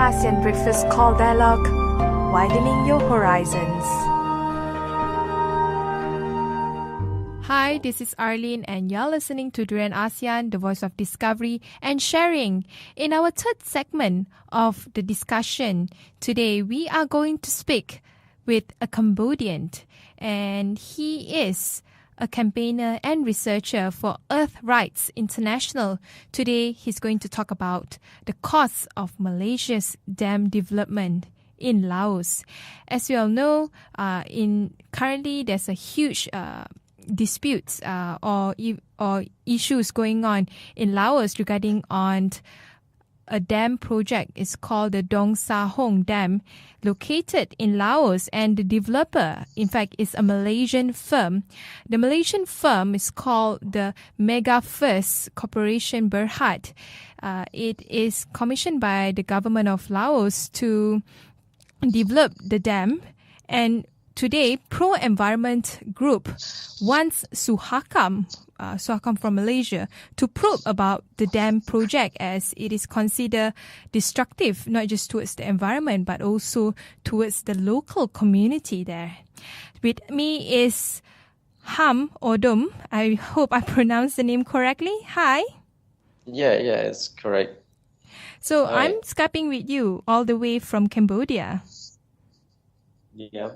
ASEAN Breakfast Call Dialogue, widening your horizons. Hi, this is Arlene and you're listening to Durian ASEAN, the voice of discovery and sharing. In our third segment of the discussion, today we are going to speak with a Cambodian, and he is a campaigner and researcher for EarthRights International. Today, he's going to talk about the costs of Malaysia's dam development in Laos. As we all know, currently there's a huge disputes or issues going on in Laos regarding on a dam project. Is called the Dong Sahong Dam, located in Laos, and the developer, in fact, is a Malaysian firm. The Malaysian firm is called the Mega First Corporation Berhad. It is commissioned by the government of Laos to develop the dam, and today, pro-environment group wants Suhakam from Malaysia to probe about the dam project, as it is considered destructive, not just towards the environment, but also towards the local community there. With me is Oudom. I hope I pronounced the name correctly. Hi. Yeah, it's correct. So Hi. I'm Skyping with you all the way from Cambodia. Yeah.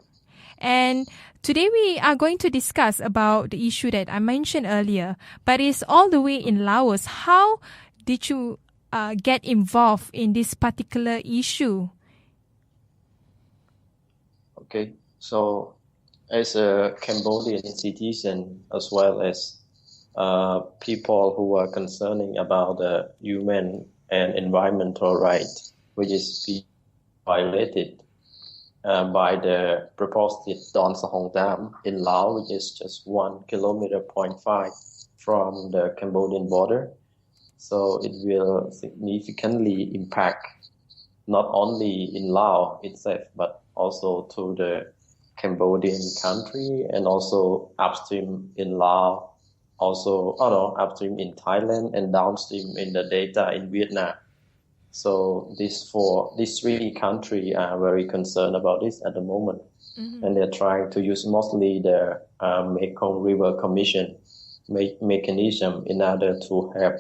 And today we are going to discuss about the issue that I mentioned earlier, but it's all the way in Laos. How did you get involved in this particular issue? Okay. So, as a Cambodian citizen, as well as people who are concerning about the human and environmental rights, which is being violated by the proposed Don Sahong Dam in Laos, which is just 1.5 kilometers from the Cambodian border. So it will significantly impact not only in Laos itself, but also to the Cambodian country, and also upstream in Laos, also upstream in Thailand, and downstream in the delta in Vietnam. So these three countries are very concerned about this at the moment, and they're trying to use mostly the Mekong River Commission mechanism in order to have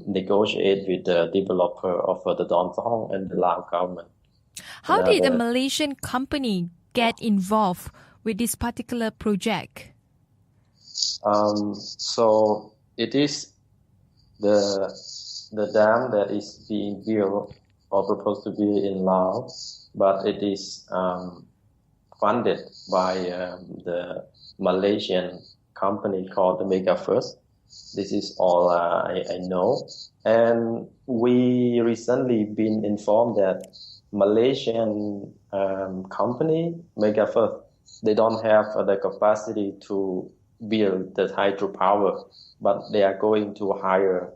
negotiate with the developer of the Don Sahong and the Lao government. How did the Malaysian company get involved with this particular project? So it is the dam that is being built or proposed to be in Laos, but it is funded by the Malaysian company called the Mega First. This is all I know. And we recently been informed that Malaysian company, Mega First, they don't have the capacity to build the hydropower, but they are going to hire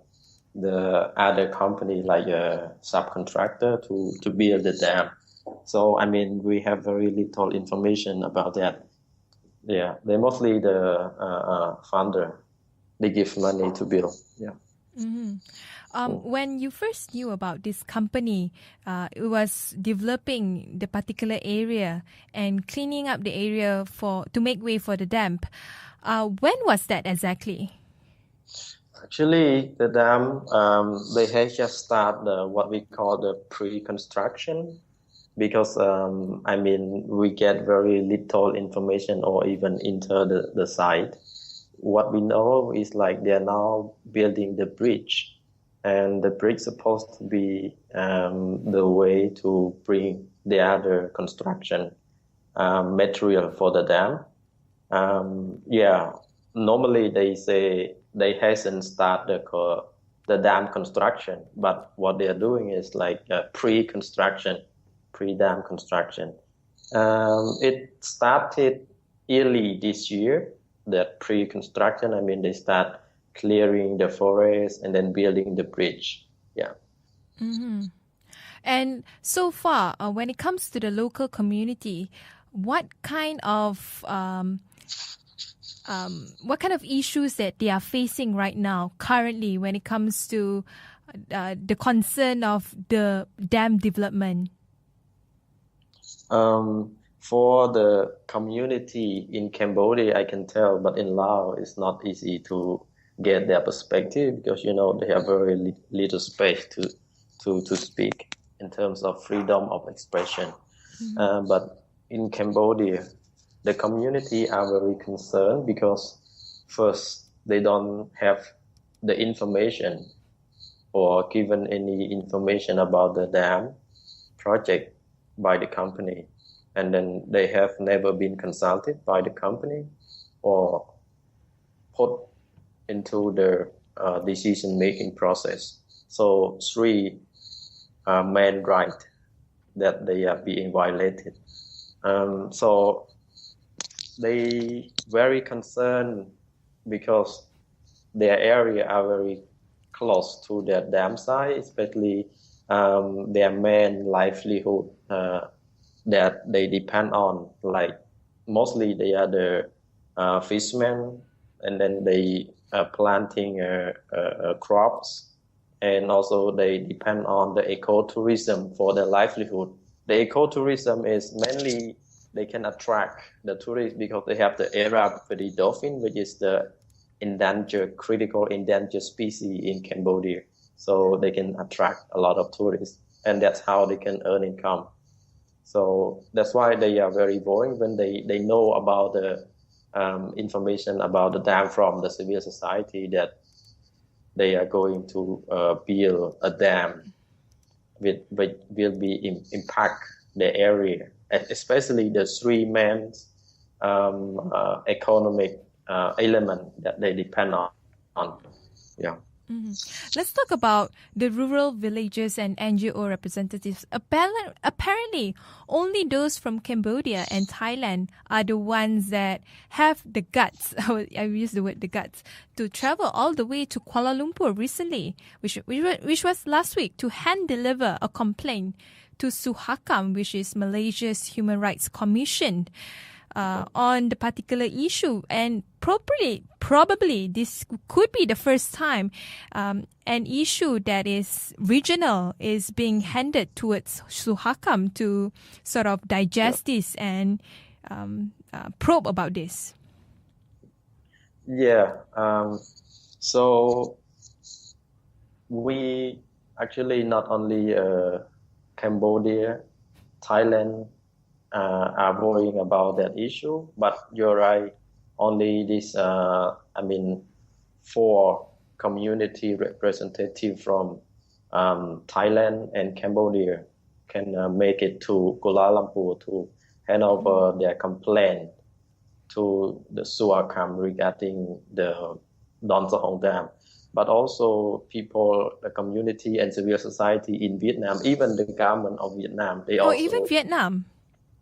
the other company like a subcontractor to build the dam. So, I mean, we have very little information about that. Yeah, they're mostly the funder. They give money to build. Yeah. When you first knew about this company, it was developing the particular area and cleaning up the area to make way for the dam. When was that exactly? Actually, the dam, they have just started what we call the pre-construction, because, we get very little information or even enter the site. What we know is like they're now building the bridge, and the bridge is supposed to be the way to bring the other construction material for the dam. Normally they say they hasn't started the dam construction, but what they are doing is like pre-dam construction. It started early this year, that pre-construction. They start clearing the forest and then building the bridge. Yeah. And so far, when it comes to the local community, what kind of issues that they are facing right now, currently, when it comes to the concern of the dam development? For the community in Cambodia, I can tell, but in Laos, it's not easy to get their perspective because, they have very little space to speak in terms of freedom of expression. But in Cambodia, the community are very concerned because first, they don't have the information or given any information about the dam project by the company. And then they have never been consulted by the company or put into the decision-making process. So three main rights that they are being violated. So they very concerned because their area are very close to the dam site, especially their main livelihood that they depend on. Like mostly they are the fishermen, and then they are planting crops, and also they depend on the ecotourism for their livelihood. The ecotourism is mainly they can attract the tourists because they have the Arab-belly dolphin, which is the critical endangered species in Cambodia. So they can attract a lot of tourists, and that's how they can earn income. So that's why they are very worried when they know about the information about the dam from the civil society that they are going to build a dam which will be impact the area, especially the three main economic element that they depend on. Yeah. Let's talk about the rural villages and NGO representatives. Apparently, only those from Cambodia and Thailand are the ones that have the guts, I use the word the guts, to travel all the way to Kuala Lumpur recently, which was last week, to hand deliver a complaint to Suhakam, which is Malaysia's Human Rights Commission, on the particular issue. And probably this could be the first time an issue that is regional is being handed towards Suhakam to sort of digest this and probe about this. Yeah. So we actually not only Cambodia, Thailand are worrying about that issue, but you're right. Only this, 4 community representatives from Thailand and Cambodia can make it to Kuala Lumpur to hand over their complaint to the Suakam regarding the Don Sahong Dam. But also people, the community and civil society in Vietnam, even the government of Vietnam. Even Vietnam?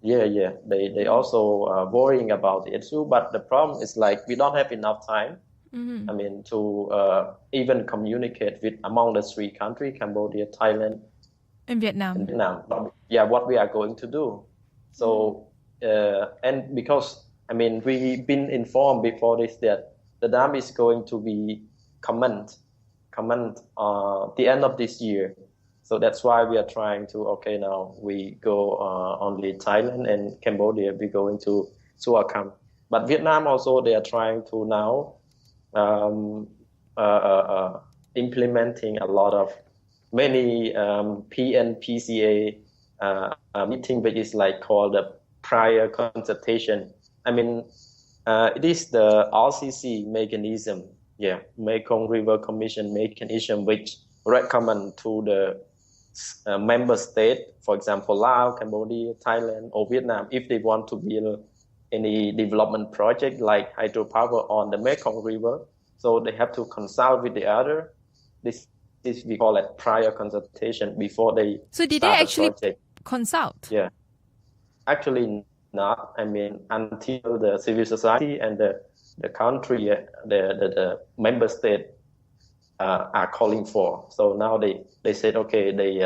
Yeah. They also worrying about the issue, but the problem is like we don't have enough time. To even communicate with among the 3 countries, Cambodia, Thailand, and Vietnam. What we are going to do. So and because we've been informed before this that the dam is going to be comment the end of this year. So that's why we are trying to, now we go only Thailand and Cambodia, we're going to Suakam. But Vietnam also, they are trying to now implementing a lot of many PNPCA meeting, which is like called the prior consultation. It is the RCC mechanism, Mekong River Commission mechanism, which recommend to the member state, for example, Laos, Cambodia, Thailand, or Vietnam, if they want to build any development project like hydropower on the Mekong River. So they have to consult with the other. This we call it prior consultation before they. So did they actually consult? Yeah, actually not. Until the civil society and the country, the member state are calling for. So now they said, they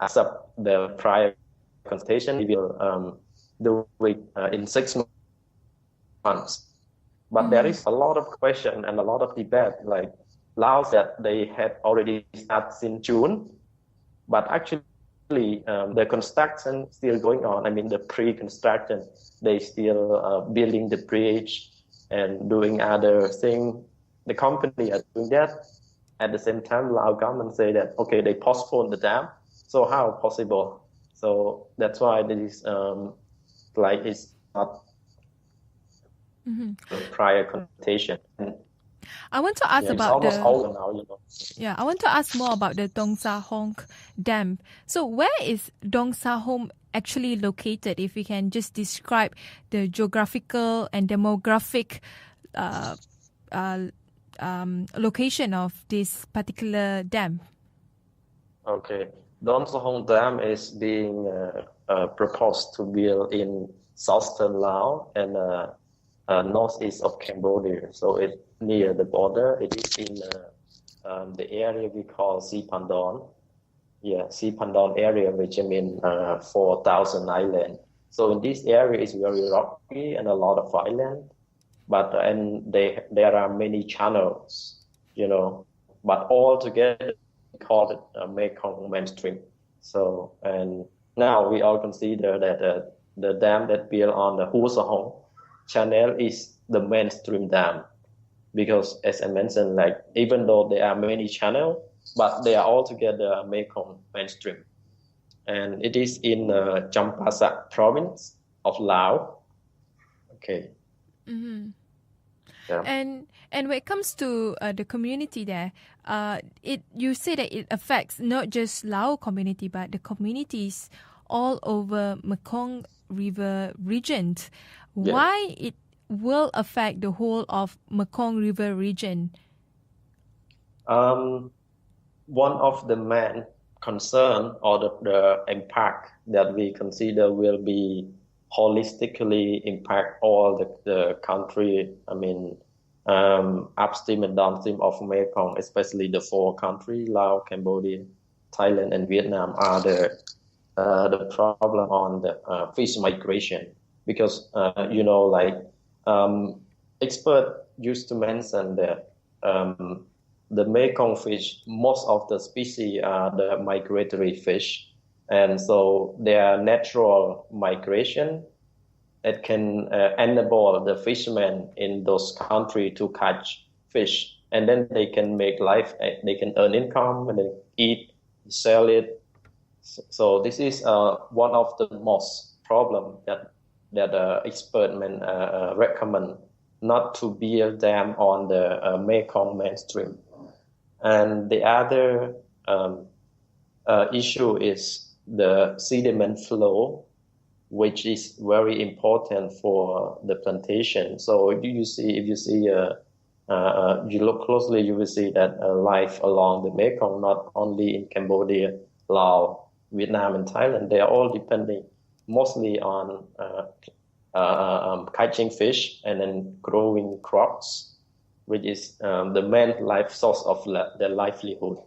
accept the prior consultation. We will do it in 6 months. But there is a lot of question and a lot of debate. Like Laos that they had already started since June, but actually the construction still going on. I mean, the pre-construction, they still building the bridge and doing other things. The company are doing that. At the same time, Lao government say that, okay, they postpone the dam. So how possible? So that's why this like it's not prior connotation. I want to ask It's about almost over now, I want to ask more about the Dong Sa Hong Dam. So where is Dong Sa Hong actually located? If we can just describe the geographical and demographic location of this particular dam. Okay. Dong Sa Hong Dam is being proposed to build in southern Laos and northeast of Cambodia. So it's near the border. It is in the area we call Sipandon. Yeah, Sipandon area, which I mean 4,000 islands. So in this area is very rocky and a lot of island, but there are many channels, but all together we call it Mekong mainstream. So and now we all consider that the dam that built on the Hua Sa Hong channel is the mainstream dam, because as I mentioned, like even though there are many channels, but they are all together Mekong mainstream, and it is in Champasak province of Laos. Okay. Mm-hmm. Yeah. And when it comes to the community there, you say that it affects not just Lao community but the communities all over Mekong River region. Yeah. Why it will affect the whole of Mekong River region? One of the main concern or the impact that we consider will be holistically impact all the country. I mean, upstream and downstream of Mekong, especially the four countries, Laos, Cambodia, Thailand, and Vietnam, are the problem on the fish migration. Because, expert used to mention that the Mekong fish, most of the species are the migratory fish. And so their natural migration, it can enable the fishermen in those countries to catch fish. And then they can make life, they can earn income and then eat, sell it. So this is one of the most problem that expert men recommend not to build dam on the Mekong mainstream. And the other issue is the sediment flow, which is very important for the plantation. So if you look closely, you will see that life along the Mekong, not only in Cambodia, Laos, Vietnam, and Thailand, they are all depending mostly on catching fish and then growing crops, which is the main life source of their livelihood.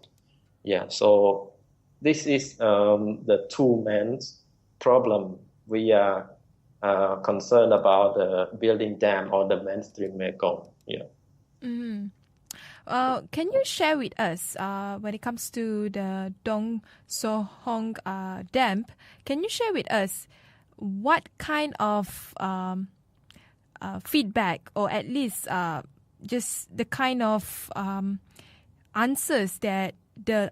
Yeah, so this is the two main problem we are concerned about building dam on the mainstream Mekong. Yeah. Mm-hmm. Can you share with us when it comes to the Dong Sa Hong Dam? Can you share with us what kind of feedback, or at least just the kind of answers that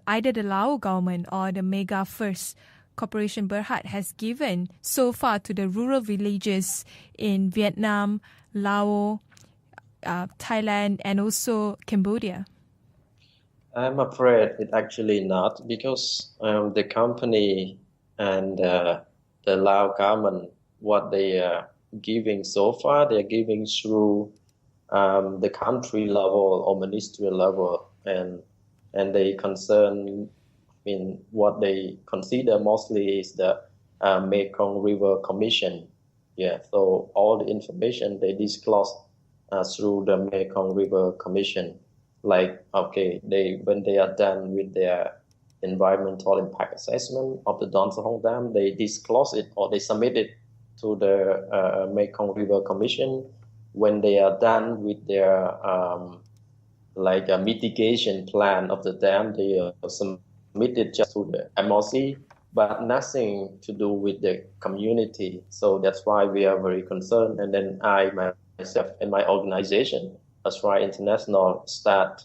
either the Lao government or the Mega First Corporation Berhad has given so far to the rural villages in Vietnam, Laos, Thailand, and also Cambodia? I'm afraid it actually not, because the company and the Lao government, what they are giving so far, they're giving through the country level or ministerial level, and they concern in what they consider mostly is the Mekong River Commission. Yeah, so all the information they disclose through the Mekong River Commission. Like, okay, when they are done with their environmental impact assessment of the Dong Sa Hong Dam, they disclose it or they submit it to the Mekong River Commission. When they are done with their like a mitigation plan of the dam. They submitted just to the MOC, but nothing to do with the community. So that's why we are very concerned. And then I myself and my organization, EarthRights International, start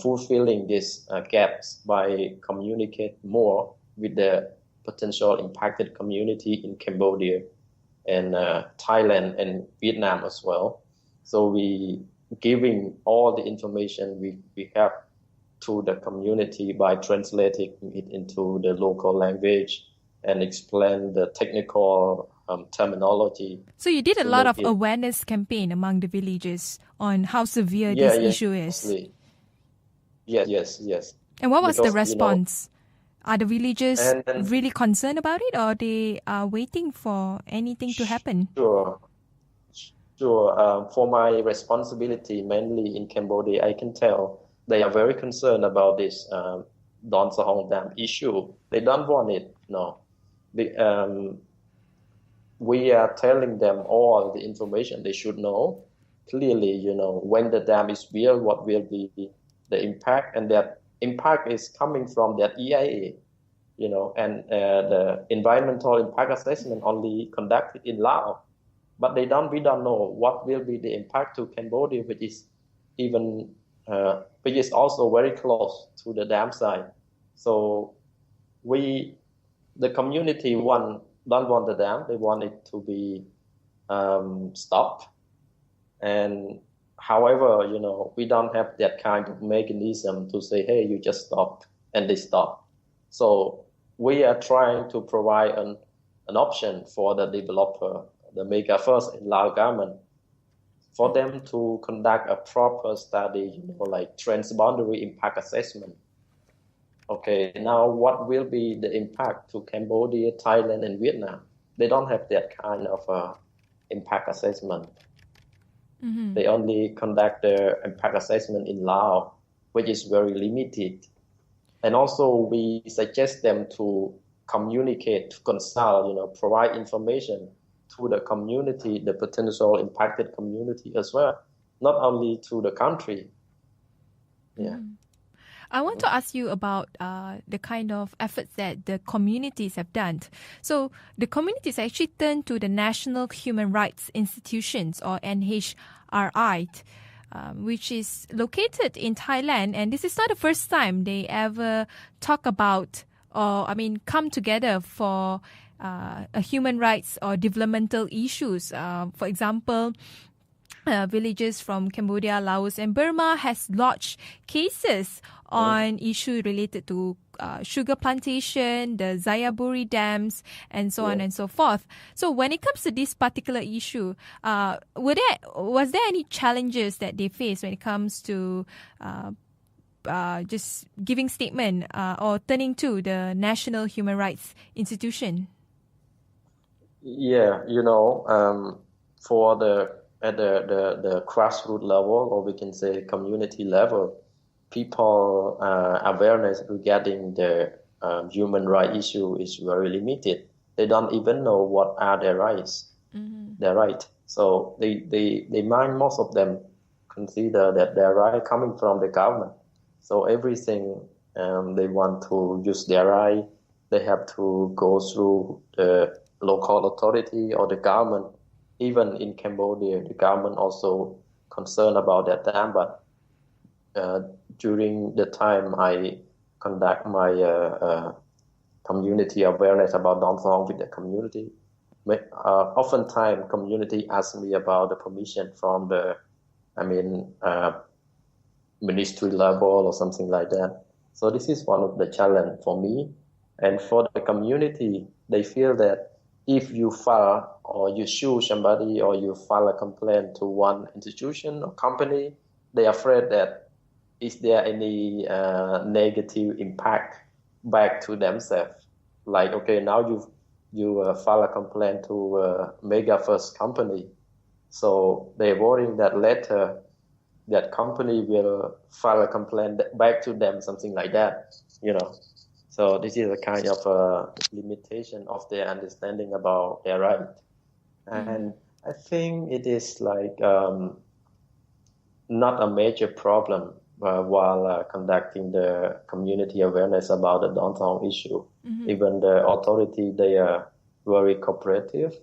fulfilling these gaps by communicate more with the potential impacted community in Cambodia and Thailand and Vietnam as well. So we giving all the information we have to the community by translating it into the local language and explain the technical terminology. So you did a lot of awareness campaign among the villagers on how severe this issue is. Mostly. Yes. And what was the response? Are the villagers really concerned about it, or they are waiting for anything to happen? Sure. For my responsibility, mainly in Cambodia, I can tell they are very concerned about this Don Sahong Dam issue. They don't want it, no. We are telling them all the information they should know. Clearly, when the dam is built, what will be the impact, and that impact is coming from that EIA, and the environmental impact assessment only conducted in Laos. But we don't know what will be the impact to Cambodia, which is also very close to the dam site. So the community don't want the dam; they want it to be stopped. And however, we don't have that kind of mechanism to say, hey, you just stop, and they stop. So we are trying to provide an option for the developer, the mega first and Lao government, for them to conduct a proper study, like transboundary impact assessment. Okay, now what will be the impact to Cambodia, Thailand, and Vietnam? They don't have that kind of impact assessment. Mm-hmm. They only conduct their impact assessment in Laos, which is very limited. And also we suggest them to communicate, to consult, provide information to the community, the potential impacted community as well, not only to the country. Yeah. I want to ask you about the kind of efforts that the communities have done. So the communities actually turned to the National Human Rights Institutions, or NHRI, which is located in Thailand. And this is not the first time they ever talk about come together for human rights or developmental issues. For example, villages from Cambodia, Laos, and Burma has lodged cases on issues related to sugar plantation, the Xayaburi dams, and so on and so forth. So when it comes to this particular issue, was there any challenges that they face when it comes to just giving statement or turning to the National Human Rights Institution? Yeah, for at the grassroots level, or we can say community level, people awareness regarding the human rights issue is very limited. They don't even know what are their rights. Mm-hmm. Their right. So most of them consider that their right coming from the government. So everything they want to use their right, they have to go through the local authority or the government. Even in Cambodia, the government also concerned about that dam. But during the time I conduct my community awareness about Don Song with the community, oftentimes community ask me about the permission from the, ministry level or something like that. So this is one of the challenge for me. And for the community, they feel that if you file or you sue somebody or you file a complaint to one institution or company, they are afraid that is there any negative impact back to themselves. Like, okay, now you file a complaint to mega first company. So they're worrying that later that company will file a complaint back to them, something like that, So this is a kind of limitation of their understanding about their right. And I think it is like not a major problem while conducting the community awareness about the downtown issue. Even the authority, they are very cooperative.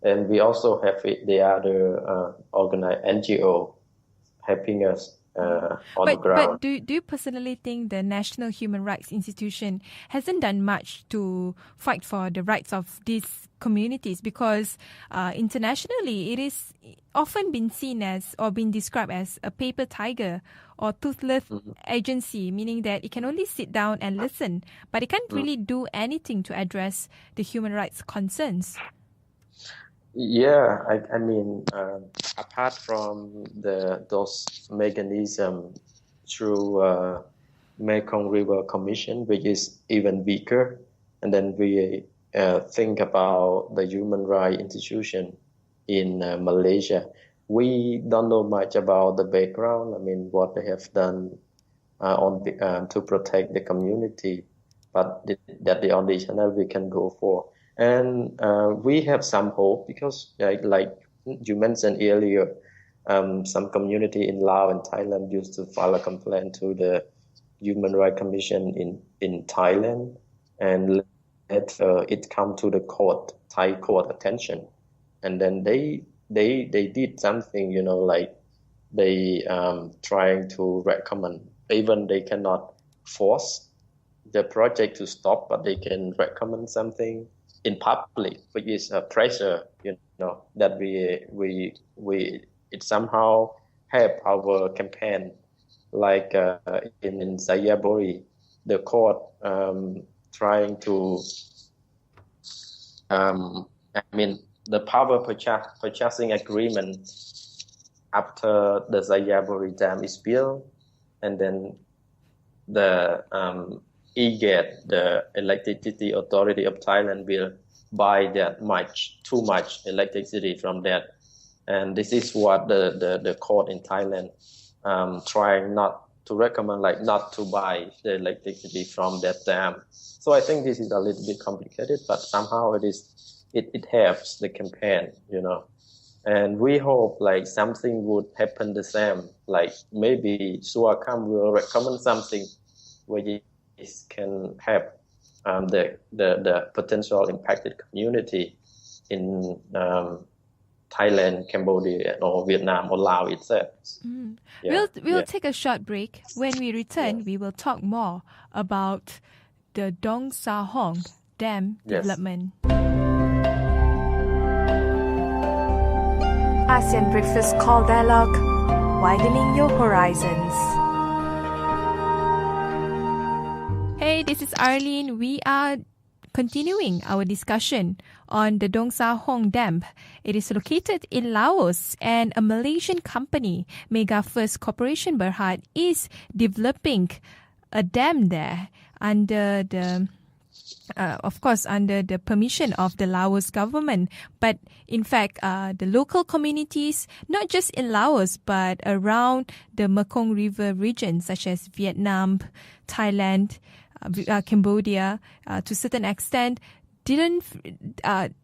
And we also have the other NGO helping us on the ground. But do you personally think the National Human Rights Institution hasn't done much to fight for the rights of these communities? Because internationally, it is often been seen as or been described as a paper tiger or toothless agency, meaning that it can only sit down and listen, but it can't really do anything to address the human rights concerns. Yeah, I mean, apart from those mechanisms through Mekong River Commission, which is even weaker, and then we think about the human rights institution in Malaysia. We don't know much about the background. I mean, what they have done to protect the community, but that's the only channel we can go for. And we have some hope because, like you mentioned earlier, some community in Laos and Thailand used to file a complaint to the Human Rights Commission in Thailand, and it come to the Thai court attention, and then they did something, like they trying to recommend. Even they cannot force the project to stop, but they can recommend something in public, which is a pressure, that it somehow help our campaign. Like in Sayaburi, the court trying to, the power purchasing agreement after the Sayaburi Dam is built, and then the EGAT, the Electricity Authority of Thailand, will buy too much electricity from that. And this is what the court in Thailand trying not to recommend, like not to buy the electricity from that dam. So I think this is a little bit complicated, but somehow it helps the campaign, And we hope like something would happen the same, like maybe Suakam will recommend something where it can help the potential impacted community in Thailand, Cambodia, or Vietnam, or Laos itself. Yeah. We'll take a short break. When we return, we will talk more about the Dong Sa Hong Dam development. ASEAN Breakfast Call Dialogue, widening your horizons. Hey, this is Arlene. We are continuing our discussion on the Dong Sa Hong Dam. It is located in Laos, and a Malaysian company, Mega First Corporation Berhad, is developing a dam there under the under the permission of the Laos government. But in fact, the local communities, not just in Laos, but around the Mekong River region, such as Vietnam, Thailand, Cambodia, to a certain extent,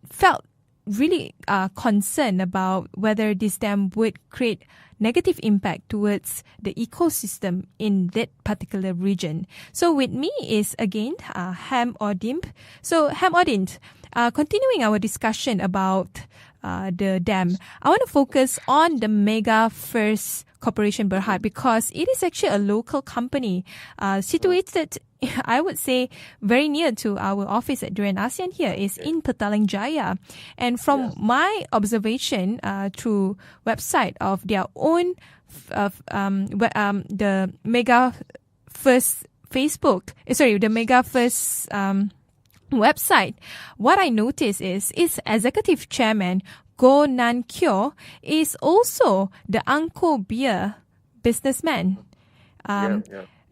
felt really concerned about whether this dam would create negative impact towards the ecosystem in that particular region. So with me is again Oudom. So Oudom, continuing our discussion about the dam, I want to focus on the Mega First Corporation Berhad because it is actually a local company situated, I would say, very near to our office at Durian ASEAN here is in Petaling Jaya. And from my observation through website of their own, the Mega First the Mega First website, what I noticed is its executive chairman, Go Nan Kyo, is also the Angkor beer businessman.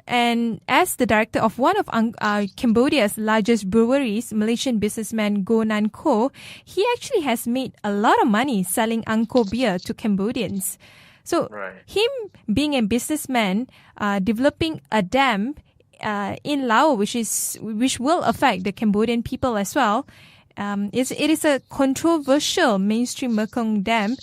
And as the director of one of Cambodia's largest breweries, Malaysian businessman Go Nan Kyo, he actually has made a lot of money selling Angkor beer to Cambodians. So him being a businessman, developing a dam in Laos, which will affect the Cambodian people as well, it is a controversial mainstream Mekong dam.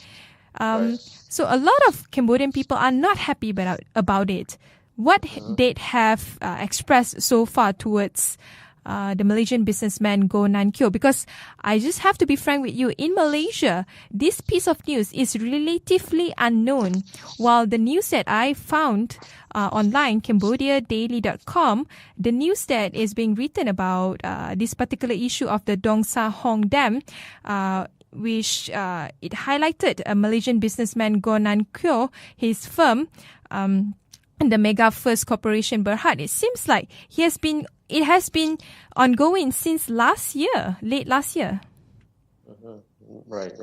So a lot of Cambodian people are not happy about it. what they have expressed so far towards the Malaysian businessman Goh Nan Kyo? Because I just have to be frank with you, in Malaysia, this piece of news is relatively unknown. While the news that I found online, CambodiaDaily.com, the news that is being written about this particular issue of the Dong Sa Hong Dam, which it highlighted a Malaysian businessman Goh Nan Kyo, his firm, the Mega First Corporation Berhad. It seems like it has been ongoing since late last year. Mm-hmm. Right.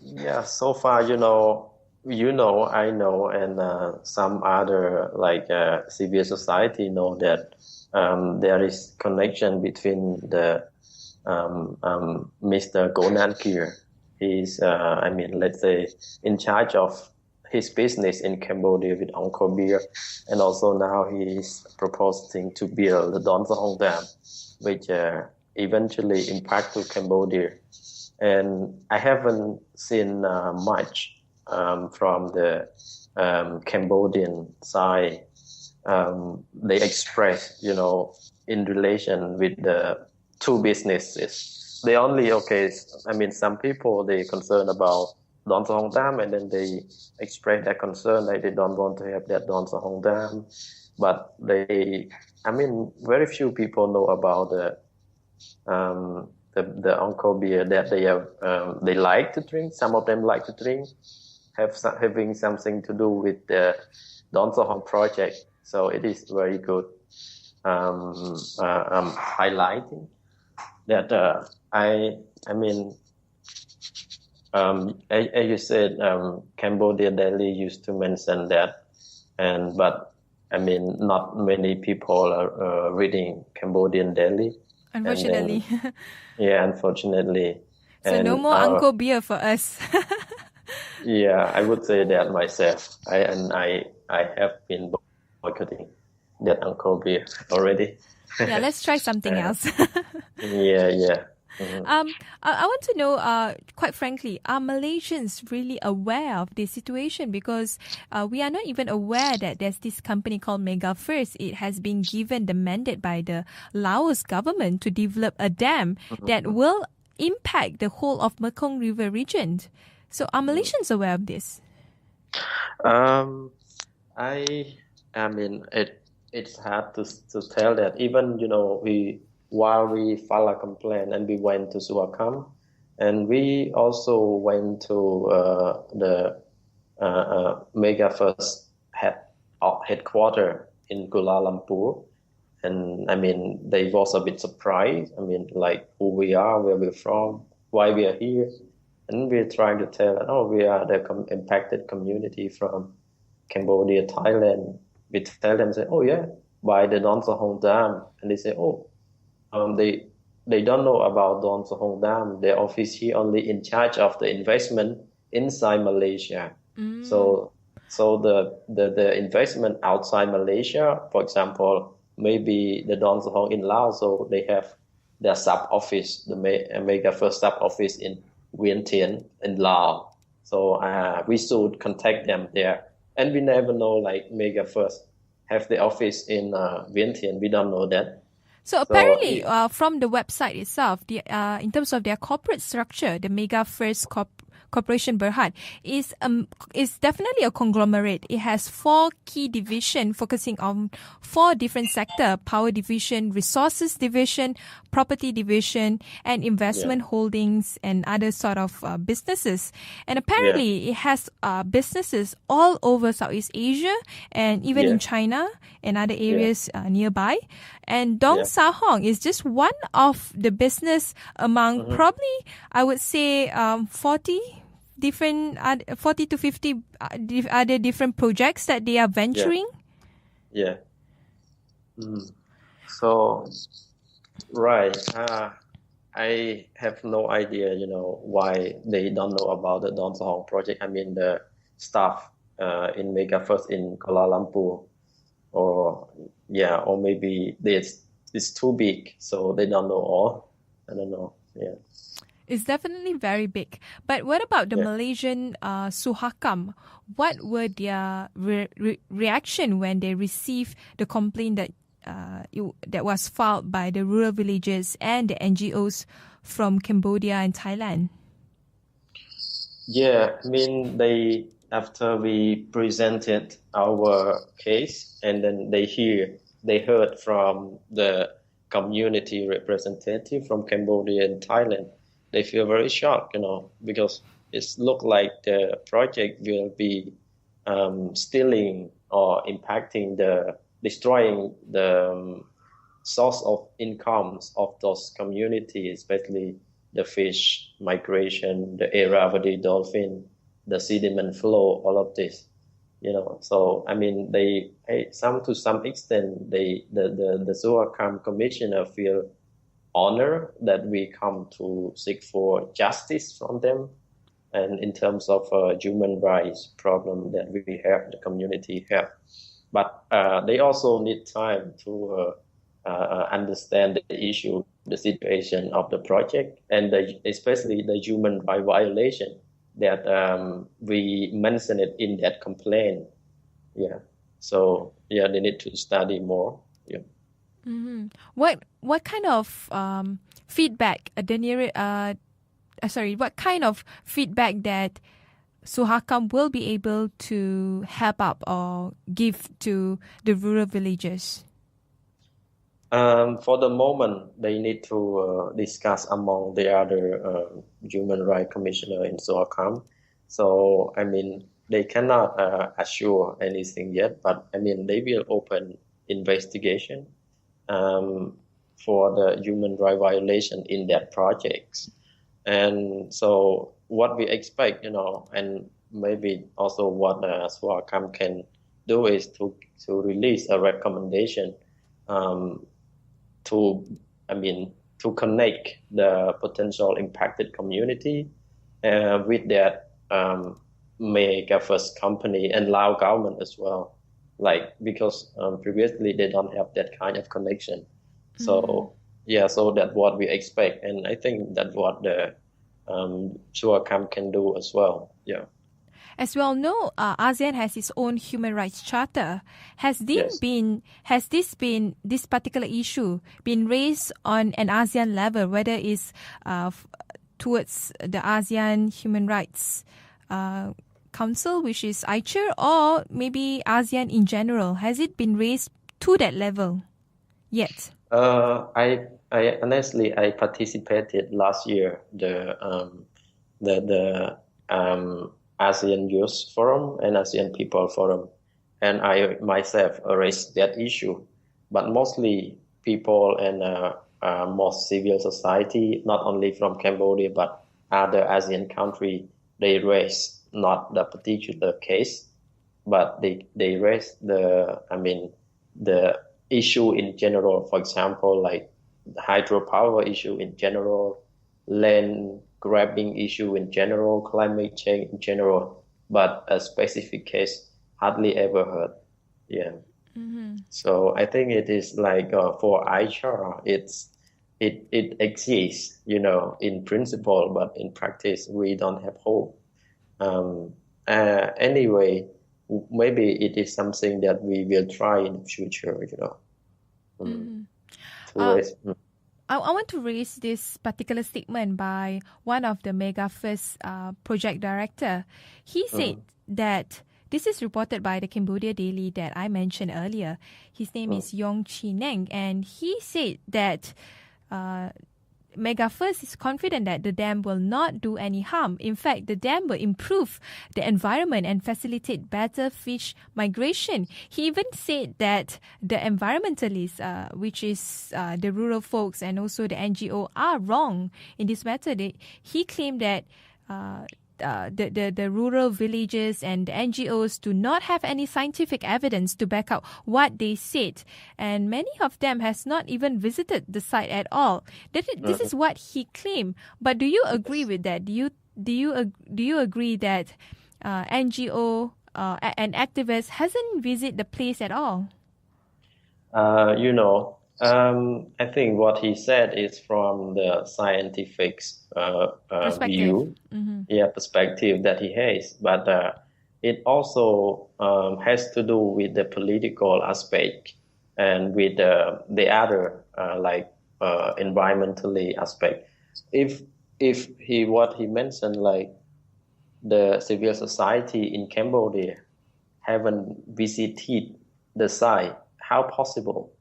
Yeah, so far, I know, and some other civil society know that there is connection between the Mr. Goh Nan Kyo. He's, let's say, in charge of his business in Cambodia with Angkor Beer, and also now he is proposing to build the Don Sahong Dam, which eventually impact to Cambodia. And I haven't seen much from the Cambodian side. They express, in relation with the two businesses. They only, some people, they concerned about Don Sahong Dam, and then they express their concern that they don't want to have that Don Sahong Dam. But very few people know about the Angkor beer that they like to drink. Some of them like to drink, having something to do with the Don Sahong project. So it is very good highlighting that as you said, Cambodia Daily used to mention that, but not many people are reading Cambodian Daily. Unfortunately. Unfortunately. So no more Angkor beer for us. Yeah, I would say that myself. I have been boycotting that Angkor beer already. Yeah, let's try something else. Yeah. Mm-hmm. I want to know, quite frankly, are Malaysians really aware of this situation? Because we are not even aware that there's this company called Mega First. It has been given the mandate by the Laos government to develop a dam that will impact the whole of Mekong River region. So are Malaysians aware of this? It's hard to tell that. Even, while we filed a complaint and we went to Suakam, and we also went to the Mega First headquarters in Kuala Lumpur, and they was a bit surprised. Who we are, where we're from, why we are here, and we're trying to tell, we are the impacted community from Cambodia, Thailand. We tell them, say, by the Don Sahong Dam, and they say, they don't know about Don Sahong Dam. Their office here only in charge of the investment inside Malaysia. So the investment outside Malaysia, for example, maybe the Don Sahong in Laos, so they have their sub office, the Mega First sub office in Vientiane in Laos. So we should contact them there. And we never know, Mega First have the office in Vientiane. We don't know that. So apparently, from the website itself, in terms of their corporate structure, the Mega First Corporation Berhad is definitely a conglomerate. It has 4 key divisions focusing on 4 different sectors: power division, resources division, property division, and investment holdings and other sort of businesses. And apparently it has businesses all over Southeast Asia and even in China and other areas nearby. And Dong Sa Hong is just one of the business among probably, I would say, 40 to 50 other different projects that they are venturing. Yeah. So, right. I have no idea, why they don't know about the Don Sahong project. The staff in Mega First in Kuala Lumpur, or maybe it's too big, so they don't know all. I don't know. Yeah. It's definitely very big. But what about the Malaysian Suhakam? What were their reaction when they received the complaint that that was filed by the rural villages and the NGOs from Cambodia and Thailand? Yeah, I mean, after we presented our case, and then they heard from the community representative from Cambodia and Thailand, they feel very shocked, because it looked like the project will be stealing or destroying the source of incomes of those communities, especially the fish migration, the Irrawaddy dolphin, the sediment flow, all of this, So, I mean, to some extent, the Suakam commissioner feel honored that we come to seek for justice from them, and in terms of human rights problem that we have, the community have. But they also need time to understand the issue, the situation of the project, and especially the human rights violation that we mentioned it in that complaint. Yeah. So they need to study more. Yeah. Mm-hmm. What kind of feedback what kind of feedback that Suhakam will be able to help up or give to the rural villages? For the moment, they need to discuss among the other human rights commissioner in Suakam. So, I mean, they cannot assure anything yet, but I mean, they will open investigation for the human rights violation in their projects. And so what we expect, and maybe also what Suakam can do is to release a recommendation to connect the potential impacted community with that mega first company and Lao government as well. Because previously they don't have that kind of connection. So, so that's what we expect. And I think that's what the Suakam can do as well. Yeah. As we all know, ASEAN has its own human rights charter. Has this particular issue been raised on an ASEAN level, whether it's towards the ASEAN Human Rights Council, which is AICHR, or maybe ASEAN in general? Has it been raised to that level yet? I honestly participated last year the ASEAN Youth Forum and ASEAN People Forum, and I myself raised that issue. But mostly people and most civil society, not only from Cambodia but other ASEAN countries, they raised not the particular case, but they raised the issue in general. For example, like the hydropower issue in general, land grabbing issue in general, climate change in general, but a specific case hardly ever heard. Yeah. Mm-hmm. So I think it is like for AICHR, it exists, in principle, but in practice we don't have hope. Anyway, maybe it is something that we will try in the future, I want to raise this particular statement by one of the Mega First project director. He said that this is reported by the Cambodia Daily that I mentioned earlier. His name is Yong Chi Neng, and he said that Mega First is confident that the dam will not do any harm. In fact, the dam will improve the environment and facilitate better fish migration. He even said that the environmentalists, which is the rural folks and also the NGO, are wrong in this matter. He claimed that the rural villages and the NGOs do not have any scientific evidence to back up what they said, and many of them has not even visited the site at all. This is what he claimed. But do you agree with that? Do you agree that NGO and activists hasn't visited the place at all? I think what he said is from the scientific Perspective. view, perspective that he has, but it also has to do with the political aspect and with the other environmentally aspect. If what he mentioned, like the civil society in Cambodia haven't visited the site, how possible?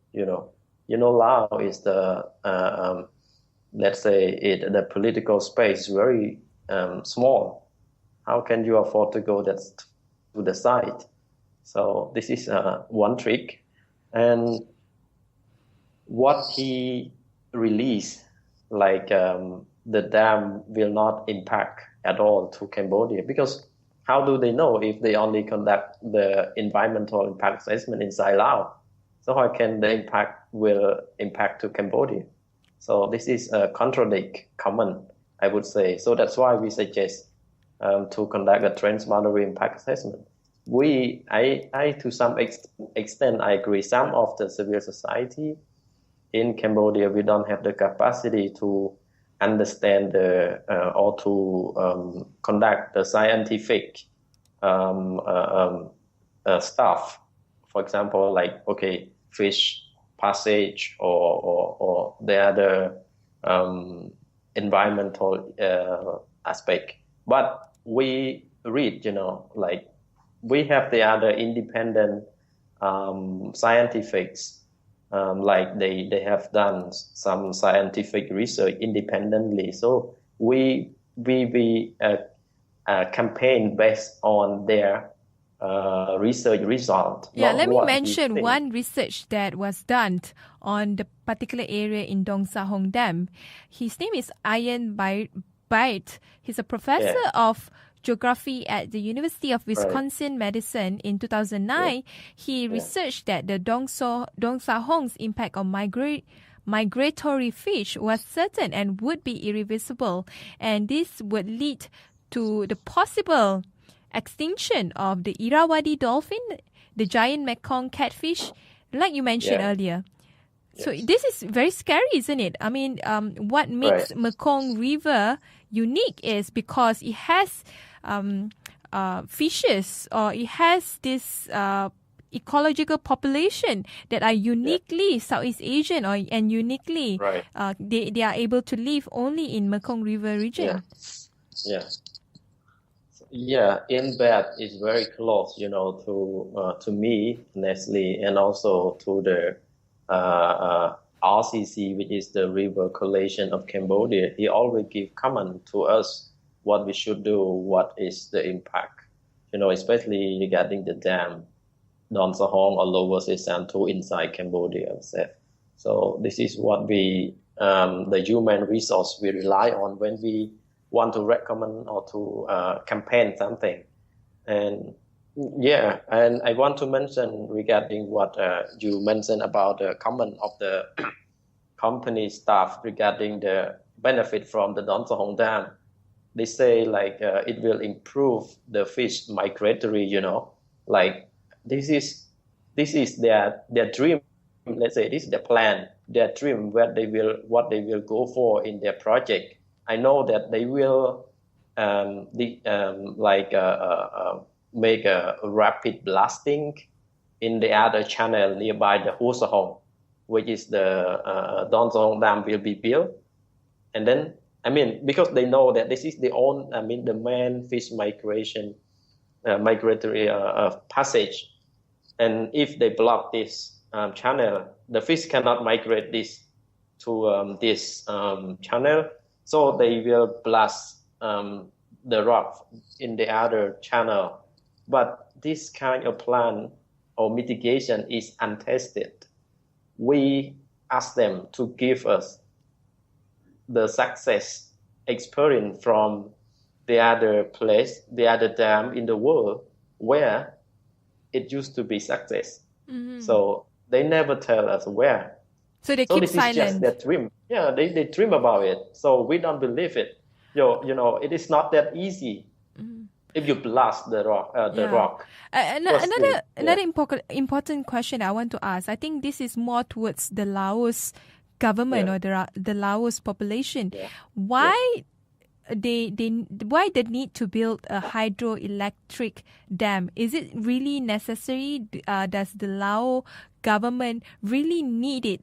Laos is the let's say the political space very small. How can you afford to go to the site? So this is one trick. And what he released, like the dam will not impact at all to Cambodia, because how do they know if they only conduct the environmental impact assessment inside Laos? So how can the impact to Cambodia? So this is a contradict comment, I would say. So that's why we suggest to conduct a transboundary impact assessment. I to some extent, I agree. Some of the civil society in Cambodia, we don't have the capacity to understand or to conduct the scientific stuff. For example, like, fish passage or the other environmental aspect. But we read, like we have the other independent scientifics, like they have done some scientific research independently. So we campaign based on their research result. Yeah, let me mention one research that was done on the particular area in Dong Sahong Dam. His name is Ian Bait. He's a professor of geography at the University of Wisconsin Madison. In 2009, he researched that the Dong Sahong's impact on migratory fish was certain and would be irreversible, and this would lead to the possible extinction of the Irrawaddy dolphin, the giant Mekong catfish, like you mentioned earlier. So this is very scary, isn't it? I mean, what makes Mekong River unique is because it has fishes, or it has this ecological population that are uniquely Southeast Asian, and uniquely they are able to live only in Mekong River region. In that is very close, to me, Nestle, and also to the RCC, which is the River Coalition of Cambodia. He always give comment to us what we should do, what is the impact, especially regarding the dam, Don Sahong or Lower Sesan 2 inside Cambodia. So this is what we, the human resource we rely on when we want to recommend or to campaign something. And and I want to mention regarding what you mentioned about the comment of the company staff regarding the benefit from the Don Sahong Dam. They say like it will improve the fish migratory, like this is their dream. Let's say this is their plan, their dream, what they will go for in their project. I know that they will make a rapid blasting in the other channel nearby the Ho Sahong, which is the Don Sahong Dam will be built. And then, because they know that this is the main fish migratory passage. And if they block this channel, the fish cannot migrate to this channel. So they will blast the rock in the other channel. But this kind of plan or mitigation is untested. We ask them to give us the success experience from the other place, the other dam in the world where it used to be success. Mm-hmm. So they never tell us where. So they keep silent. This is just their dream. Yeah, they dream about it. So we don't believe it. It is not that easy If you blast the rock. Another important question I want to ask. I think this is more towards the Laos government or the Laos population. Yeah. Why why the need to build a hydroelectric dam? Is it really necessary? Does the Lao government really need it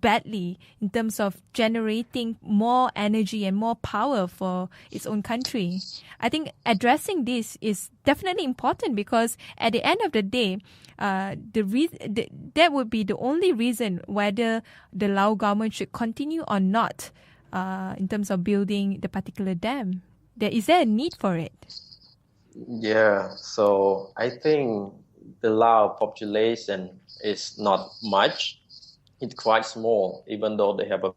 badly in terms of generating more energy and more power for its own country? I think addressing this is definitely important because at the end of the day, that would be the only reason whether the Lao government should continue or not in terms of building the particular dam. Is there a need for it? Yeah, so I think the Lao population is not much. It's quite small, even though they have a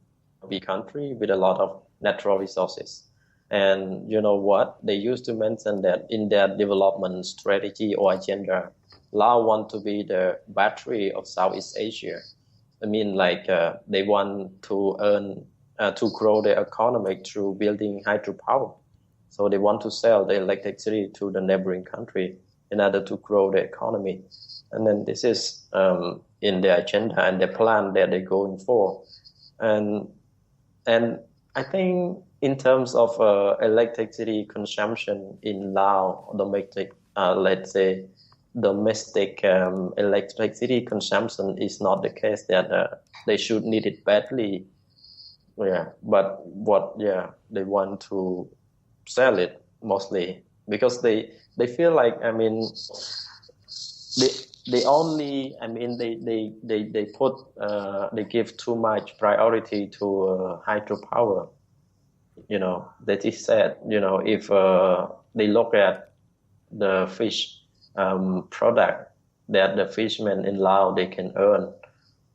big country with a lot of natural resources. And you know what? They used to mention that in their development strategy or agenda, Lao want to be the battery of Southeast Asia. I mean, they want to grow their economy through building hydropower. So they want to sell the electricity to the neighboring country in order to grow the economy. And then this is in their agenda and the plan that they're going for. And I think in terms of electricity consumption in Laos, domestic electricity consumption is not the case that they should need it badly. Yeah, but they want to sell it mostly because they feel like, I mean, they give too much priority to hydropower. You know, that is said, you know, if they look at the fish product that the fishermen in Laos they can earn,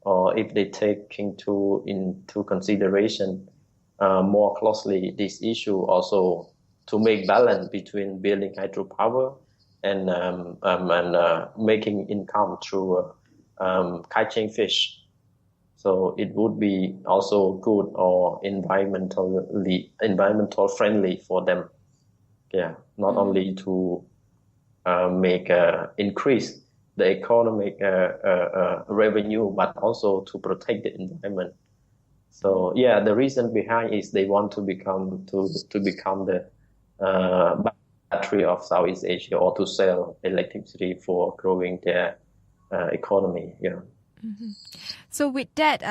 or if they take into consideration more closely this issue also to make balance between building hydropower and making income through catching fish. So it would be also good or environmental friendly for them. Yeah, not only to make increase the economic revenue, but also to protect the environment. So yeah, the reason behind is they want to become the battery of Southeast Asia, or to sell electricity for growing their economy. Yeah. Mm-hmm. So with that,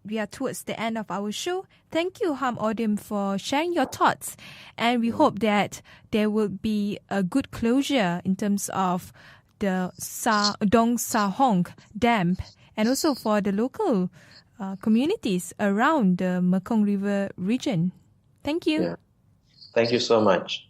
we are towards the end of our show. Thank you, Oudom, for sharing your thoughts, and we hope that there will be a good closure in terms of the Dong Sahong Dam, and also for the local communities around the Mekong River region. Thank you. Yeah. Thank you so much.